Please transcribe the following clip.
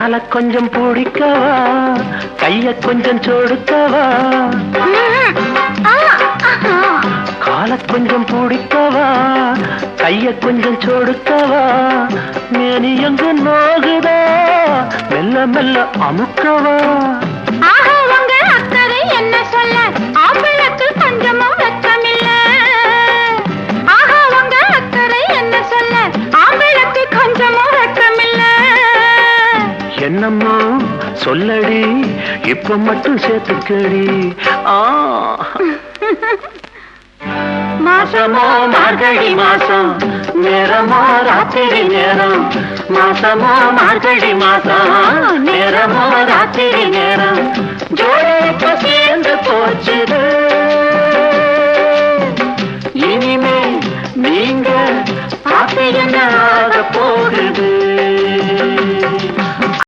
கால கொஞ்சம் பிடிக்கவா, கைய கொஞ்சம் சொடுக்கவா, கால கொஞ்சம் பிடிக்கவா, கைய கொஞ்சம் சொடுக்கவா, மேனி எங்க நோகுதா, மெல்ல மெல்ல அமுக்கவா. என்ன சொல்ல ஆப்பிளுக்கு கொஞ்சமும் வெட்கமில்ல. ஆஹா உங்க அக்கறை என்ன சொல்ல ஆப்பிளுக்கு கொஞ்சமும் வெட்கமில்ல. என்னம்மா சொல்லடி, இப்ப மட்டும் சேர்த்துக்கடி. மாசமோ மார்கழி மாசம், நேரமோ ராத்திரி நேரம். மாசமோ மார்கழி மாசம், நேரமோ ராத்திரி நேரம். ஜோடி இப்ப சேர்ந்து போச்சுது, இனிமே நீங்க பார்த்து என்ன